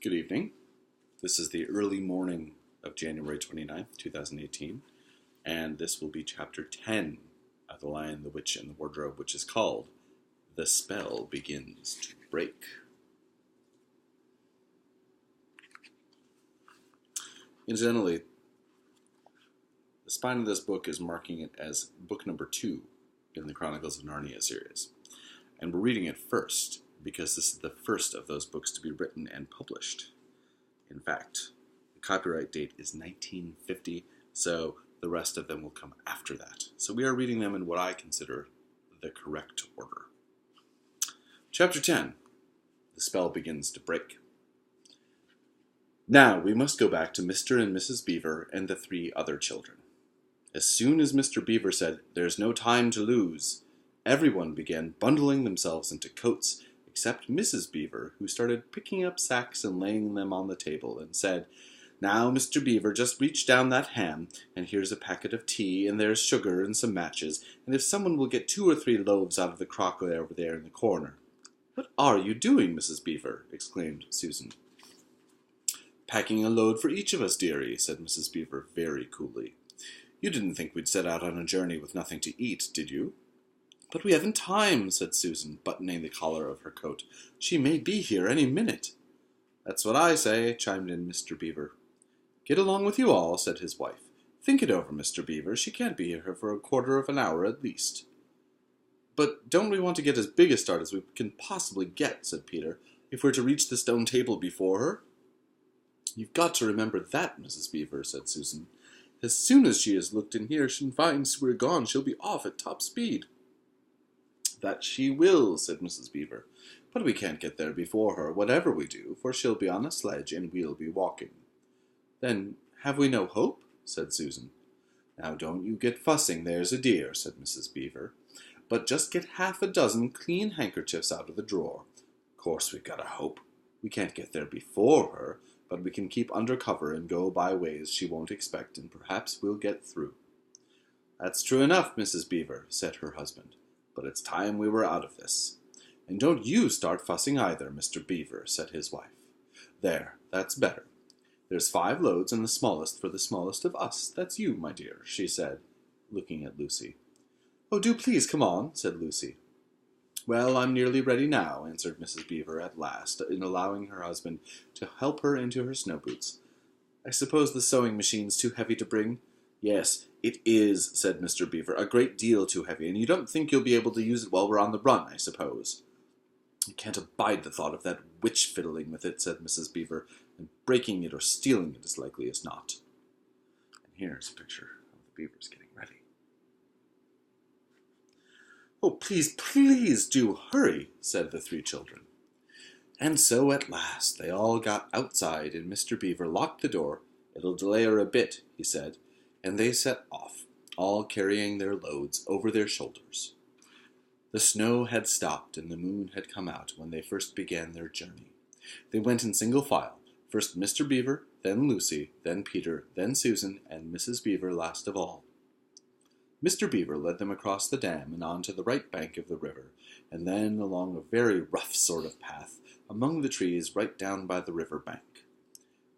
Good evening. This is the early morning of January 29th, 2018, and this will be chapter 10 of The Lion, the Witch, and the Wardrobe, which is called The Spell Begins to Break. Incidentally, the spine of this book is marking it as book number 2 in the Chronicles of Narnia series, and we're reading it first because this is the first of those books to be written and published. In fact, the copyright date is 1950, so the rest of them will come after that. So we are reading them in what I consider the correct order. Chapter 10, The Spell Begins to Break. Now we must go back to Mr. and Mrs. Beaver and the 3 other children. As soon as Mr. Beaver said, "There's no time to lose," everyone began bundling themselves into coats, except Mrs. Beaver, who started picking up sacks and laying them on the table, and said, "Now, Mr. Beaver, just reach down that ham, and here's a packet of tea, and there's sugar and some matches, and if someone will get 2 or 3 loaves out of the crock over there in the corner." "What are you doing, Mrs. Beaver?" exclaimed Susan. "Packing a load for each of us, dearie," said Mrs. Beaver very coolly. "You didn't think we'd set out on a journey with nothing to eat, did you?" "But we haven't time," said Susan, buttoning the collar of her coat. "She may be here any minute." "That's what I say," chimed in Mr. Beaver. "Get along with you all," said his wife. "Think it over, Mr. Beaver. She can't be here for a quarter of an hour at least." "But don't we want to get as big a start as we can possibly get," said Peter, "if we're to reach the stone table before her?" "You've got to remember that, Mrs. Beaver," said Susan. "As soon as she has looked in here and finds we're gone, she'll be off at top speed." "That she will," said Mrs. Beaver. "But we can't get there before her, whatever we do, for she'll be on a sledge and we'll be walking." "Then have we no hope?" said Susan. "Now don't you get fussing, there's a dear," said Mrs. Beaver. "But just get half a dozen clean handkerchiefs out of the drawer. Of course we've got a hope. We can't get there before her, but we can keep under cover and go by ways she won't expect, and perhaps we'll get through." "That's true enough, Mrs. Beaver," said her husband. "But it's time we were out of this." "And don't you start fussing either, Mr. Beaver," said his wife. "There, that's better. There's 5 loads and the smallest for the smallest of us. That's you, my dear," she said, looking at Lucy. "Oh, do please come on," said Lucy. "Well, I'm nearly ready now," answered Mrs. Beaver at last, in allowing her husband to help her into her snow boots. "I suppose the sewing machine's too heavy to bring?" "Yes, it is," said Mr. Beaver, "a great deal too heavy, and you don't think you'll be able to use it while we're on the run, I suppose." "I can't abide the thought of that witch fiddling with it," said Mrs. Beaver, "and breaking it or stealing it as likely as not." And here's a picture of the beavers getting ready. "Oh, please, please do hurry," said the 3 children. And so at last they all got outside, and Mr. Beaver locked the door. "It'll delay her a bit," he said, and they set off, all carrying their loads over their shoulders. The snow had stopped and the moon had come out when they first began their journey. They went in single file, first Mr. Beaver, then Lucy, then Peter, then Susan, and Mrs. Beaver last of all. Mr. Beaver led them across the dam and on to the right bank of the river, and then along a very rough sort of path, among the trees right down by the river bank.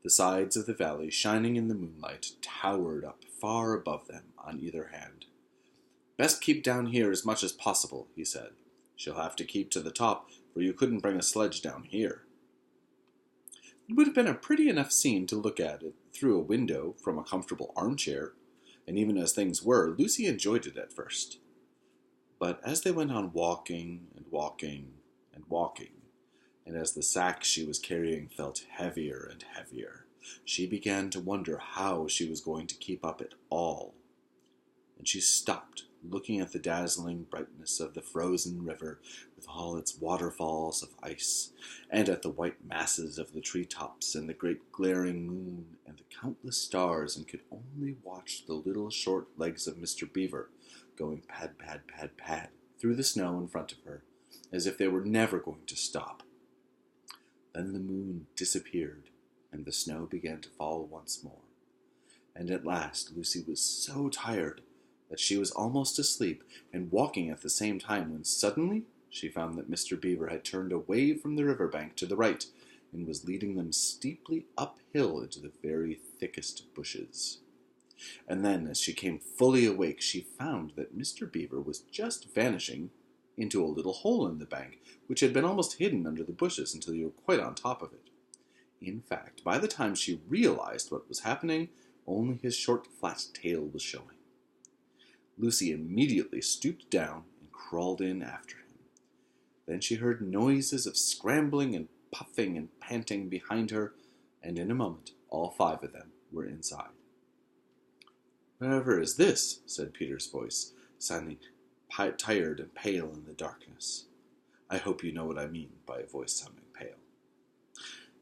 The sides of the valley, shining in the moonlight, towered up far above them on either hand. "Best keep down here as much as possible," he said. "She'll have to keep to the top, for you couldn't bring a sledge down here." It would have been a pretty enough scene to look at it through a window from a comfortable armchair, and even as things were, Lucy enjoyed it at first. But as they went on walking and walking and walking, and as the sack she was carrying felt heavier and heavier, she began to wonder how she was going to keep up at all. And she stopped, looking at the dazzling brightness of the frozen river with all its waterfalls of ice, and at the white masses of the treetops and the great glaring moon and the countless stars, and could only watch the little short legs of Mr. Beaver going pad, pad, pad, pad through the snow in front of her, as if they were never going to stop. Then the moon disappeared, and the snow began to fall once more. And at last Lucy was so tired that she was almost asleep and walking at the same time when suddenly she found that Mr. Beaver had turned away from the river bank to the right, and was leading them steeply uphill into the very thickest bushes. And then, as she came fully awake, she found that Mr. Beaver was just vanishing into a little hole in the bank, which had been almost hidden under the bushes until you were quite on top of it. In fact, by the time she realized what was happening, only his short, flat tail was showing. Lucy immediately stooped down and crawled in after him. Then she heard noises of scrambling and puffing and panting behind her, and in a moment all 5 of them were inside. "Whatever is this?" said Peter's voice, sounding tired and pale in the darkness. I hope you know what I mean by a voice sounding pale.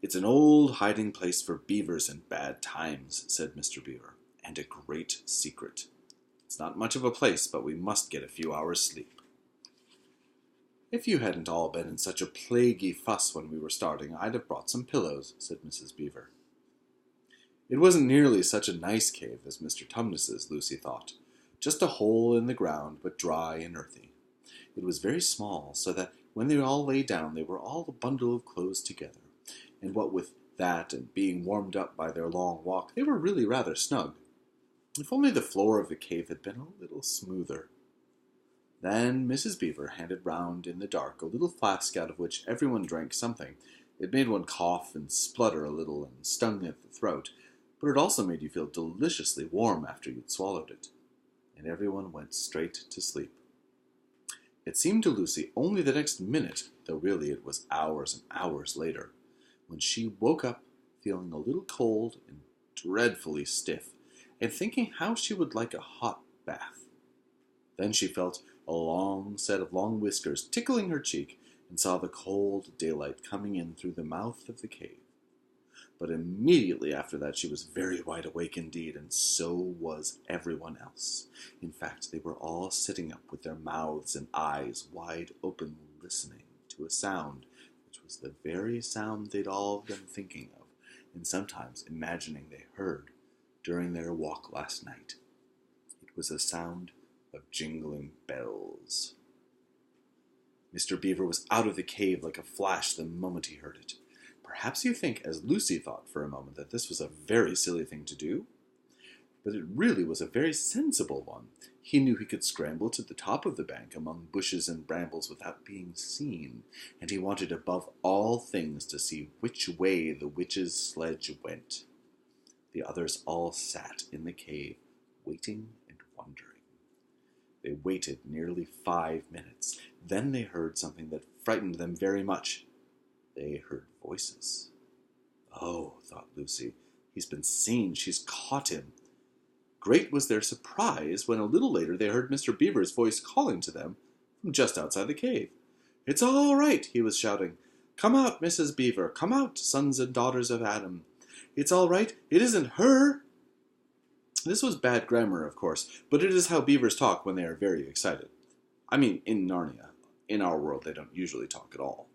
"It's an old hiding place for beavers in bad times," said Mr. Beaver, "and a great secret. It's not much of a place, but we must get a few hours' sleep." "If you hadn't all been in such a plaguey fuss when we were starting, I'd have brought some pillows," said Mrs. Beaver. It wasn't nearly such a nice cave as Mr. Tumnus's, Lucy thought. Just a hole in the ground, but dry and earthy. It was very small, so that when they all lay down they were all a bundle of clothes together, and what with that and being warmed up by their long walk, they were really rather snug. If only the floor of the cave had been a little smoother. Then Mrs. Beaver handed round in the dark a little flask out of which everyone drank something. It made one cough and splutter a little and stung at the throat, but it also made you feel deliciously warm after you'd swallowed it. And everyone went straight to sleep. It seemed to Lucy only the next minute, though really it was hours and hours later, when she woke up feeling a little cold and dreadfully stiff, and thinking how she would like a hot bath. Then she felt a long set of long whiskers tickling her cheek, and saw the cold daylight coming in through the mouth of the cave. But immediately after that she was very wide awake indeed, and so was everyone else. In fact, they were all sitting up with their mouths and eyes wide open, listening to a sound which was the very sound they'd all been thinking of, and sometimes imagining they heard during their walk last night. It was a sound of jingling bells. Mr. Beaver was out of the cave like a flash the moment he heard it. Perhaps you think, as Lucy thought for a moment, that this was a very silly thing to do? But it really was a very sensible one. He knew he could scramble to the top of the bank among bushes and brambles without being seen, and he wanted above all things to see which way the witch's sledge went. The others all sat in the cave, waiting and wondering. They waited nearly 5 minutes. Then they heard something that frightened them very much. They heard voices. "Oh," thought Lucy, "he's been seen. She's caught him." Great was their surprise when a little later they heard Mr. Beaver's voice calling to them from just outside the cave. "It's all right," he was shouting. "Come out, Mrs. Beaver. Come out, sons and daughters of Adam. It's all right. It isn't her." This was bad grammar, of course, but it is how beavers talk when they are very excited. I mean, in Narnia. In our world, they don't usually talk at all.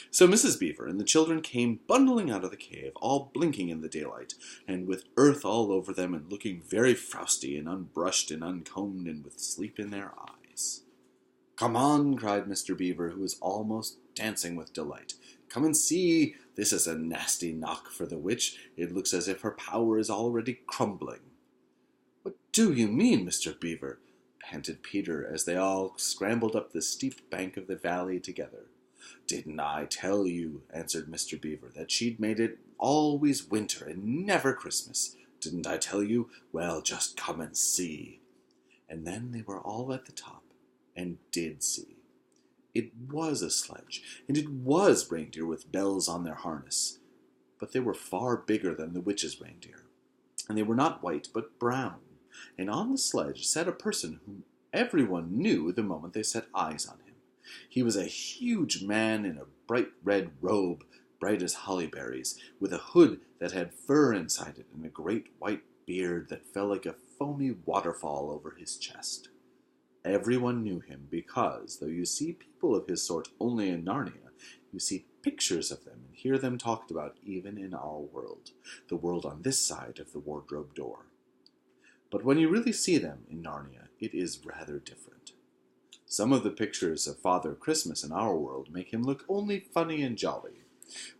So Mrs. Beaver and the children came bundling out of the cave, all blinking in the daylight, and with earth all over them, and looking very frowsty and unbrushed and uncombed, and with sleep in their eyes. "Come on," cried Mr. Beaver, who was almost dancing with delight. "Come and see. This is a nasty knock for the witch. It looks as if her power is already crumbling." "What do you mean, Mr. Beaver?" panted Peter, as they all scrambled up the steep bank of the valley together. "Didn't I tell you," answered Mr. Beaver, "that she'd made it always winter and never Christmas? Didn't I tell you? Well, just come and see." And then they were all at the top, and did see. It was a sledge, and it was reindeer with bells on their harness. But they were far bigger than the witch's reindeer, and they were not white but brown, and on the sledge sat a person whom everyone knew the moment they set eyes on him. He was a huge man in a bright red robe, bright as holly berries, with a hood that had fur inside it, and a great white beard that fell like a foamy waterfall over his chest. Everyone knew him because, though you see people of his sort only in Narnia, you see pictures of them and hear them talked about even in our world, the world on this side of the wardrobe door. But when you really see them in Narnia, it is rather different. Some of the pictures of Father Christmas in our world make him look only funny and jolly,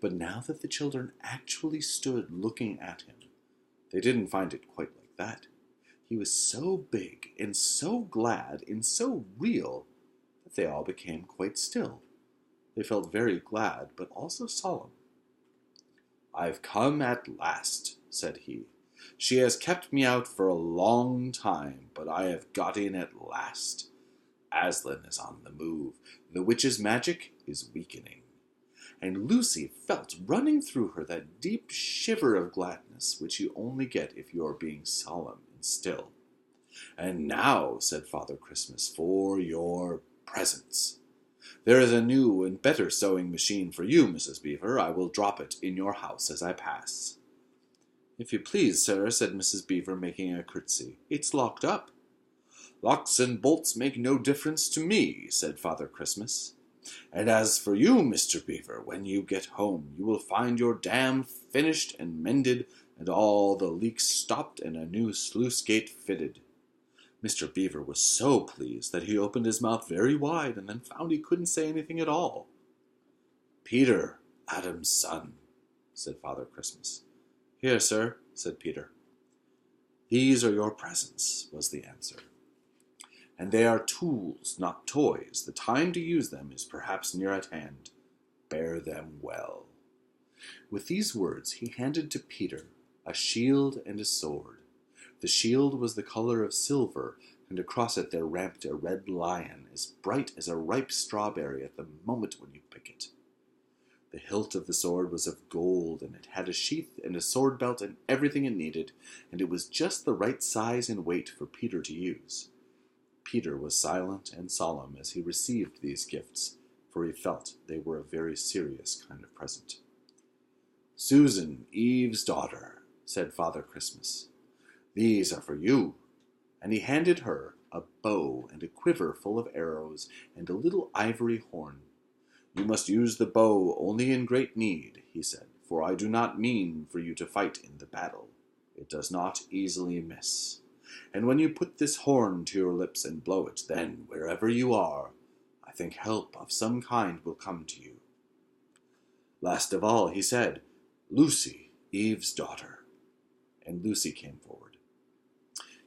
But now that the children actually stood looking at him, they didn't find it quite like that. He was so big and so glad and so real that they all became quite still. They felt very glad, but also solemn. "I've come at last," said he. "She has kept me out for a long time, but I have got in at last. Aslan is on the move. The witch's magic is weakening." And Lucy felt running through her that deep shiver of gladness which you only get if you are being solemn and still. "And now," said Father Christmas, "for your presents. There is a new and better sewing machine for you, Mrs. Beaver. I will drop it in your house as I pass." "If you please, sir," said Mrs. Beaver, making a curtsy, "it's locked up." "Locks and bolts make no difference to me," said Father Christmas. "And as for you, Mr. Beaver, when you get home, you will find your dam finished and mended, and all the leaks stopped, and a new sluice gate fitted." Mr. Beaver was so pleased that he opened his mouth very wide, and then found he couldn't say anything at all. "Peter, Adam's son," said Father Christmas. "Here, sir," said Peter. "These are your presents," was the answer. "And they are tools, not toys. The time to use them is perhaps near at hand. Bear them well." With these words he handed to Peter a shield and a sword. The shield was the color of silver, and across it there ramped a red lion, as bright as a ripe strawberry at the moment when you pick it. The hilt of the sword was of gold, and it had a sheath and a sword belt and everything it needed, and it was just the right size and weight for Peter to use. Peter was silent and solemn as he received these gifts, for he felt they were a very serious kind of present. "Susan, Eve's daughter," said Father Christmas, "these are for you." And he handed her a bow and a quiver full of arrows and a little ivory horn. "You must use the bow only in great need," he said, "for I do not mean for you to fight in the battle. It does not easily miss. And when you put this horn to your lips and blow it, then, wherever you are, I think help of some kind will come to you." Last of all he said, "Lucy, Eve's daughter." And Lucy came forward.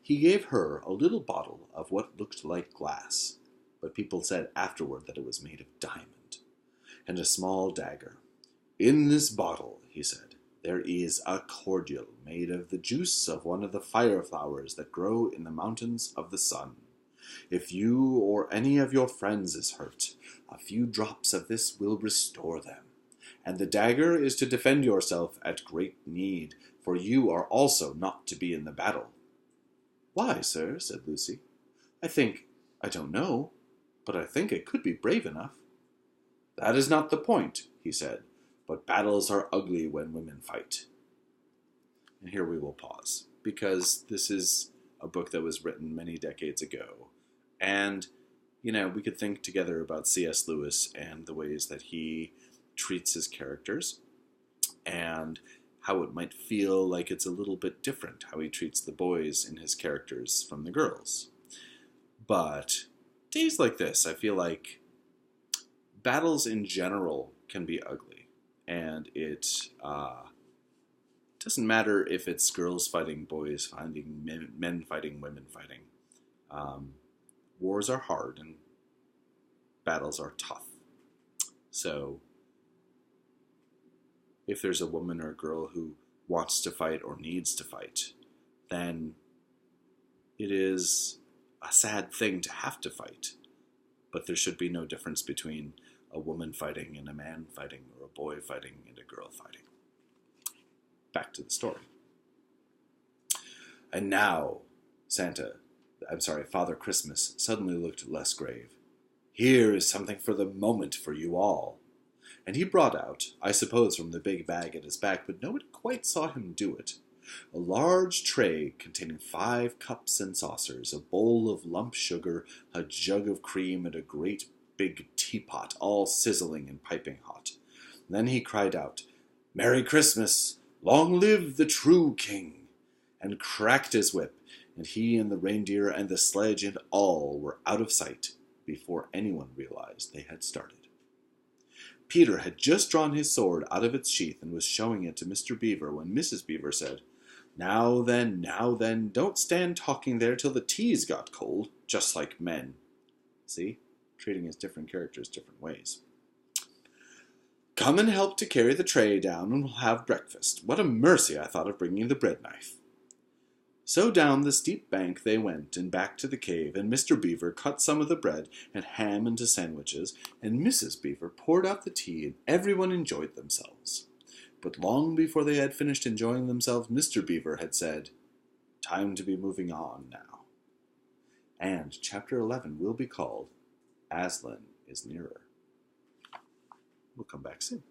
He gave her a little bottle of what looked like glass, but people said afterward that it was made of diamond, and a small dagger. "In this bottle," he said, "there is a cordial made of the juice of one of the fire flowers that grow in the mountains of the sun. If you or any of your friends is hurt, a few drops of this will restore them. And the dagger is to defend yourself at great need, for you are also not to be in the battle." "Why, sir?" said Lucy. I don't know, but I think I could be brave enough." "That is not the point," he said, "but battles are ugly when women fight." And here we will pause, because this is a book that was written many decades ago. And, we could think together about C.S. Lewis and the ways that he treats his characters, and how it might feel like it's a little bit different how he treats the boys in his characters from the girls. But days like this, I feel like battles in general can be ugly, and it doesn't matter if it's girls fighting boys fighting, men fighting, women fighting. Wars are hard, and battles are tough. So if there's a woman or a girl who wants to fight or needs to fight, then it is a sad thing to have to fight. But there should be no difference between a woman fighting and a man fighting, or a boy fighting and a girl fighting. Back to the story. And now, Father Christmas suddenly looked less grave. "Here is something for the moment for you all." And he brought out, I suppose from the big bag at his back, but nobody quite saw him do it, a large tray containing 5 cups and saucers, a bowl of lump sugar, a jug of cream, and a great big teapot, all sizzling and piping hot. Then he cried out, "Merry Christmas! Long live the true king!" and cracked his whip, and he and the reindeer and the sledge and all were out of sight before anyone realized they had started. Peter had just drawn his sword out of its sheath and was showing it to Mr. Beaver when Mrs. Beaver said, now then, don't stand talking there till the tea's got cold, just like men." See? Treating his different characters different ways. "Come and help to carry the tray down, and we'll have breakfast. What a mercy I thought of bringing the bread knife." So down the steep bank they went, and back to the cave, and Mr. Beaver cut some of the bread and ham into sandwiches, and Mrs. Beaver poured out the tea, and everyone enjoyed themselves. But long before they had finished enjoying themselves, Mr. Beaver had said, "Time to be moving on now." And Chapter 11 will be called Aslan is Nearer. We'll come back soon.